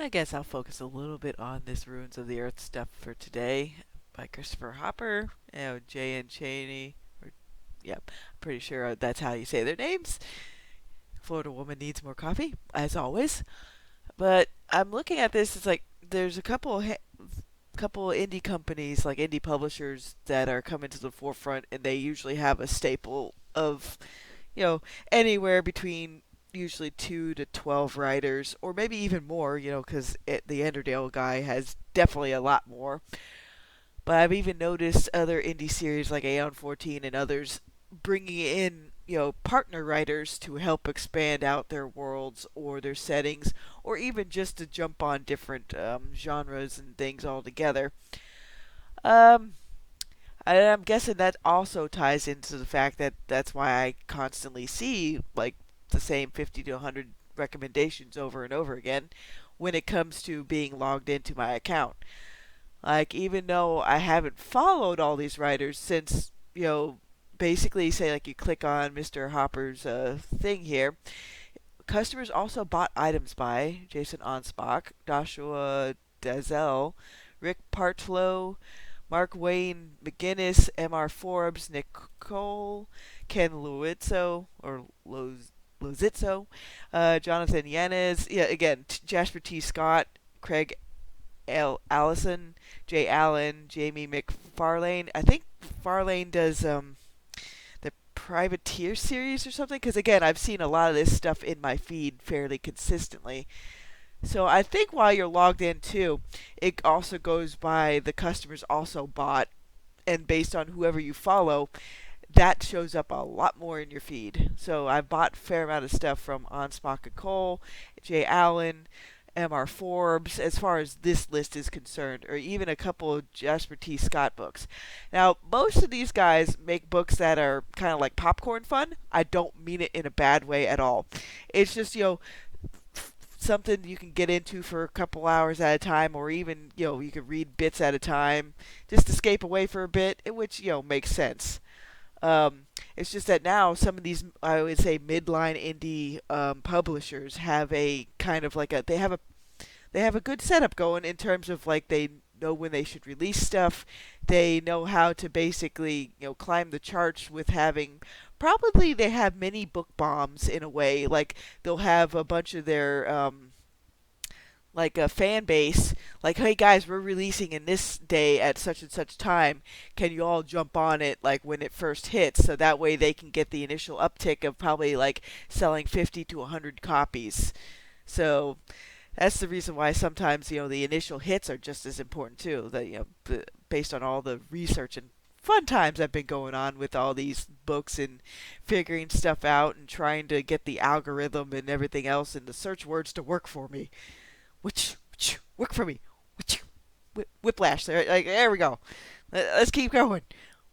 I guess I'll focus a little bit on this Ruins of the Earth stuff for today by Christopher Hopper, J. N. Cheney. Or, yep, I'm pretty sure that's how you say their names. Florida Woman Needs More Coffee, as always. But I'm looking at this, it's like there's a couple indie companies, like indie publishers, that are coming to the forefront, and they usually have a staple of you know, anywhere between usually 2 to 12 writers, or maybe even more, because the Enderdale guy has definitely a lot more. But I've even noticed other indie series like Aeon 14 and others bringing in, partner writers to help expand out their worlds or their settings, or even just to jump on different genres and things altogether. Um, I'm guessing that also ties into the fact that that's why I constantly see like the same 50 to 100 recommendations over and over again when it comes to being logged into my account. Like even though I haven't followed all these writers since, basically say like you click on Mr. Hopper's thing here, customers also bought items by Jason Onspach, Joshua Dazel, Rick Partlow, Mark Wayne McGinnis, M.R. Forbes, Nick Cole, Ken Lozitzo, Jonathan Yanez, yeah, again, Jasper T. Scott, Craig L. Allison, Jay Allen, Jamie McFarlane. I think Farlane does the Privateer series or something, because again, I've seen a lot of this stuff in my feed fairly consistently. So I think while you're logged in too, it also goes by the customers also bought, and based on whoever you follow, that shows up a lot more in your feed. So I've bought a fair amount of stuff from Onspach and Cole, Jay Allen, M.R. Forbes, as far as this list is concerned, or even a couple of Jasper T. Scott books. Now, most of these guys make books that are kind of like popcorn fun. I don't mean it in a bad way at all. It's just, something you can get into for a couple hours at a time, or even you can read bits at a time, just escape away for a bit, which makes sense. It's just that now some of these, I would say, midline indie publishers have a kind of like a they have a good setup going in terms of like they know when they should release stuff. They know how to basically climb the charts with having probably they have mini book bombs in a way. Like they'll have a bunch of their like a fan base, like, hey guys, we're releasing in this day at such and such time. Can you all jump on it like when it first hits? So that way they can get the initial uptick of probably like selling 50 to 100 copies. So that's the reason why sometimes the initial hits are just as important too. That based on all the research and fun times I've been going on with all these books and figuring stuff out and trying to get the algorithm and everything else and the search words to work for me. Which work for me. Whiplash. There we go. Let's keep going.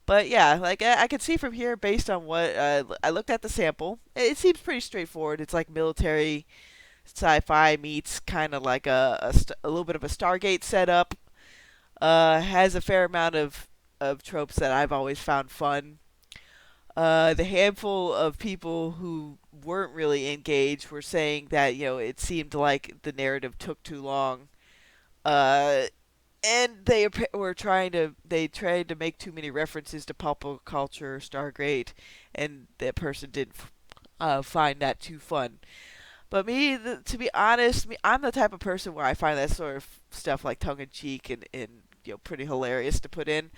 But yeah, like I can see from here, based on what I looked at the sample, it seems pretty straightforward. It's like military sci-fi meets kind of like a little bit of a Stargate setup. Has a fair amount of tropes that I've always found fun. The handful of people who weren't really engaged were saying that it seemed like the narrative took too long, uh, and they tried to make too many references to pop culture, Stargate, and that person didn't find that too fun. But me, to be honest, I'm the type of person where I find that sort of stuff like tongue in cheek and pretty hilarious to put in.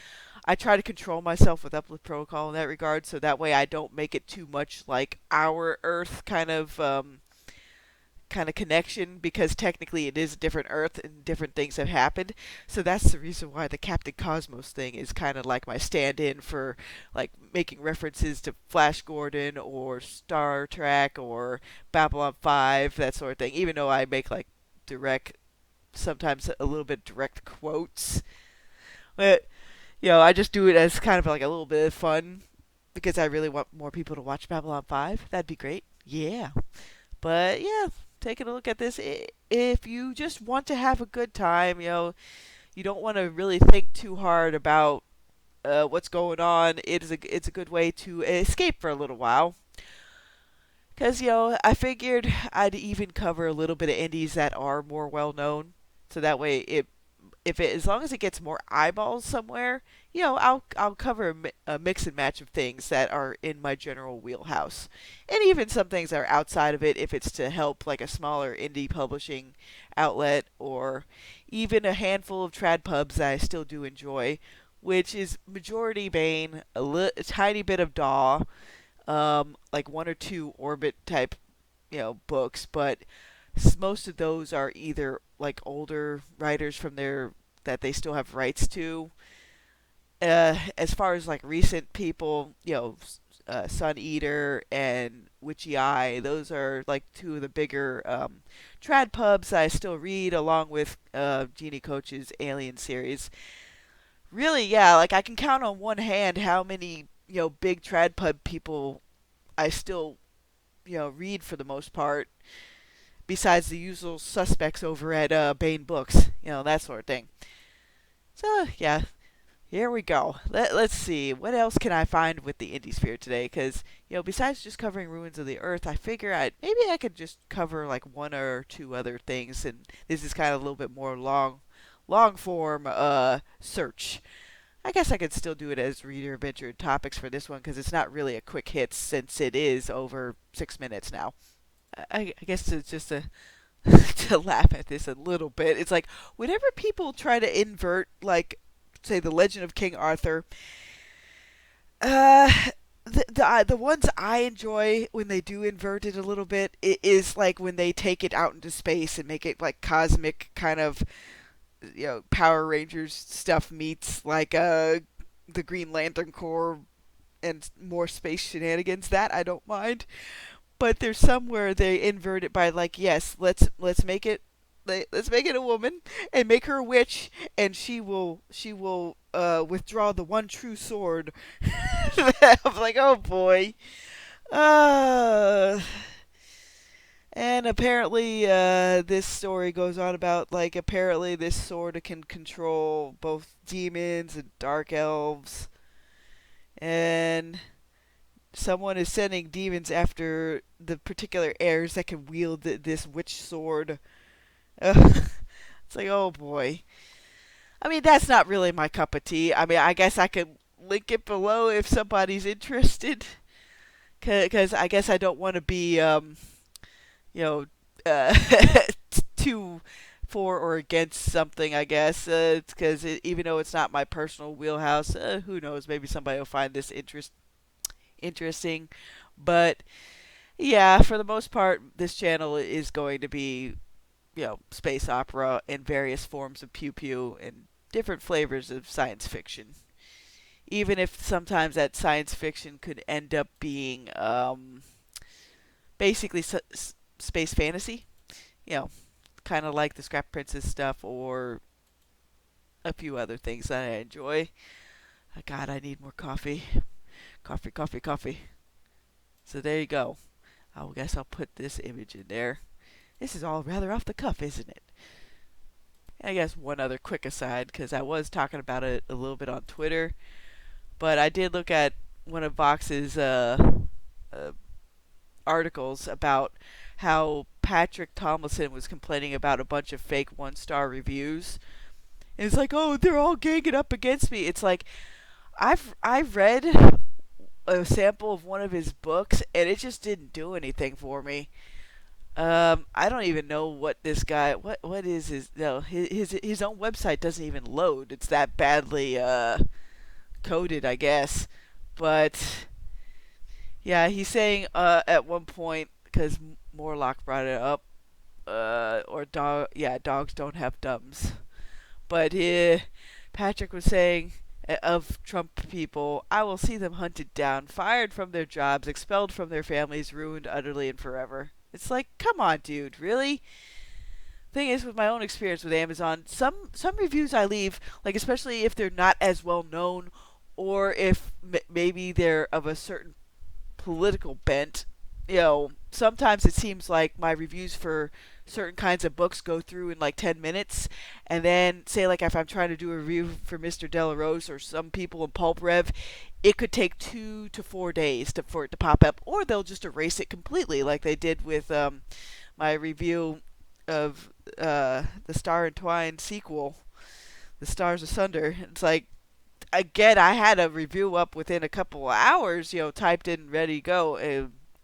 I try to control myself with Uplift Protocol in that regard, so that way I don't make it too much like our Earth kind of connection, because technically it is a different Earth and different things have happened. So that's the reason why the Captain Cosmos thing is kind of like my stand-in for like making references to Flash Gordon or Star Trek or Babylon 5, that sort of thing. Even though I make like direct, sometimes a little bit direct quotes, but I just do it as kind of like a little bit of fun because I really want more people to watch Babylon 5. That'd be great. Yeah. But yeah, taking a look at this, if you just want to have a good time, you don't want to really think too hard about what's going on. It's a good way to escape for a little while. Because, I figured I'd even cover a little bit of indies that are more well known. So that way, as long as it gets more eyeballs somewhere, I'll cover a mix and match of things that are in my general wheelhouse, and even some things that are outside of it if it's to help like a smaller indie publishing outlet, or even a handful of trad pubs that I still do enjoy, which is majority Bane, a tiny bit of Daw, like one or two Orbit type, books, but most of those are either like older writers from their that they still have rights to. As far as like recent people, Sun Eater and Witchy Eye, those are like two of the bigger trad pubs I still read, along with Jeannie Coach's Alien series. Really, yeah, like I can count on one hand how many big trad pub people I still read for the most part, besides the usual suspects over at Bane Books, that sort of thing. So, yeah, here we go. Let's see. What else can I find with the indie sphere today? Because, besides just covering Ruins of the Earth, I figure maybe I could just cover like one or two other things. And this is kind of a little bit more long form search. I guess I could still do it as reader adventure topics for this one because it's not really a quick hit since it is over 6 minutes now. I guess it's just to laugh at this a little bit. It's like whenever people try to invert, like, say, the Legend of King Arthur, uh, the ones I enjoy when they do invert it a little bit, it is like when they take it out into space and make it like cosmic kind of, Power Rangers stuff meets like the Green Lantern Corps and more space shenanigans. That I don't mind. But there's somewhere they invert it by like, yes, let's make it a woman and make her a witch, and she will withdraw the one true sword. I'm like, oh boy. Uh, and apparently, this story goes on about like apparently this sword can control both demons and dark elves, and someone is sending demons after the particular heirs that can wield this witch sword. It's like, oh boy. I mean, that's not really my cup of tea. I mean, I guess I could link it below if somebody's interested. Because I guess I don't want to be, you know, uh, too for or against something, I guess. Because even though it's not my personal wheelhouse, who knows? Maybe somebody will find this interesting. But yeah, for the most part, this channel is going to be, space opera and various forms of pew pew and different flavors of science fiction. Even if sometimes that science fiction could end up being basically space fantasy, you know, kind of like the Scrap Princess stuff or a few other things that I enjoy. God, I need more coffee. Coffee, coffee, coffee. So there you go. I guess I'll put this image in there. This is all rather off the cuff, isn't it? And I guess one other quick aside, because I was talking about it a little bit on Twitter, but I did look at one of Vox's uh, articles about how Patrick Tomlinson was complaining about a bunch of fake one-star reviews. And it's like, oh, they're all ganging up against me. It's like, I've read a sample of one of his books, and it just didn't do anything for me. I don't even know what this guy. What is his? No, his own website doesn't even load. It's that badly coded, I guess. But yeah, he's saying at one point, because Morlock brought it up, dogs don't have thumbs. But Patrick was saying of Trump people, I will see them hunted down, fired from their jobs, expelled from their families, ruined utterly and forever. It's like, come on, dude, really? Thing is, with my own experience with Amazon, some reviews I leave, like especially if they're not as well known, or if maybe they're of a certain political bent, sometimes it seems like my reviews for certain kinds of books go through in like 10 minutes, and then say like if I'm trying to do a review for Mr. Delarose or some people in Pulp Rev, it could take 2 to 4 days for it to pop up, or they'll just erase it completely, like they did with my review of the Star and Twine sequel, The Stars Asunder. It's like, again, I had a review up within a couple of hours, typed in, ready to go,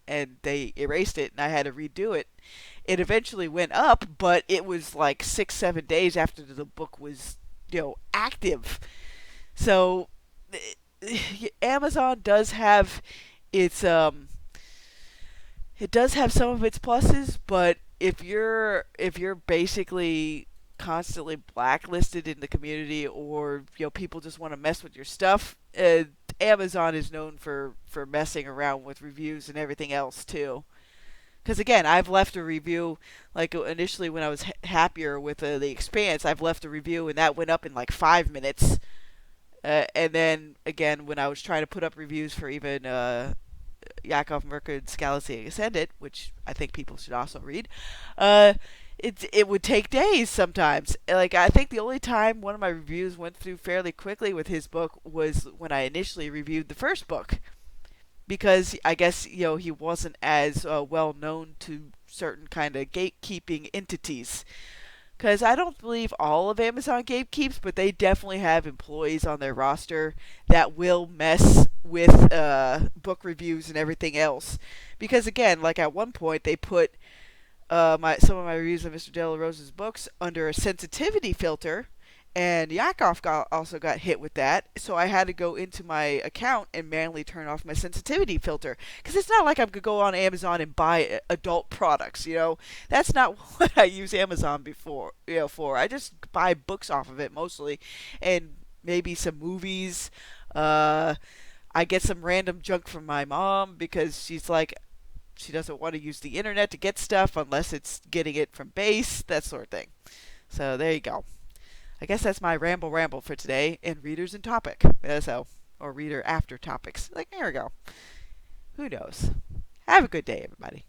and they erased it, and I had to redo it. It eventually went up, but it was like 6, 7 days after the book was, active. So Amazon does have its it does have some of its pluses, but if you're basically constantly blacklisted in the community, or people just want to mess with your stuff, Amazon is known for messing around with reviews and everything else too. Because again, I've left a review, like initially when I was happier with the Expanse, I've left a review and that went up in like 5 minutes. And then again, when I was trying to put up reviews for even Yakov Merkud's Galaxy Ascendant, which I think people should also read, uh, it would take days sometimes. Like, I think the only time one of my reviews went through fairly quickly with his book was when I initially reviewed the first book, because I guess he wasn't as well known to certain kind of gatekeeping entities. Because I don't believe all of Amazon gatekeeps, but they definitely have employees on their roster that will mess with book reviews and everything else. Because again, like at one point they put some of my reviews of Mr. De La Rosa's books under a sensitivity filter, and Yakov also got hit with that. So I had to go into my account and manually turn off my sensitivity filter. Because it's not like I could go on Amazon and buy adult products. That's not what I use Amazon for. I just buy books off of it mostly, and maybe some movies. I get some random junk from my mom because she's like, she doesn't want to use the internet to get stuff unless it's getting it from base, that sort of thing. So there you go. I guess that's my ramble for today in Readers and Topic. Or Reader After Topics. Like, there we go. Who knows? Have a good day, everybody.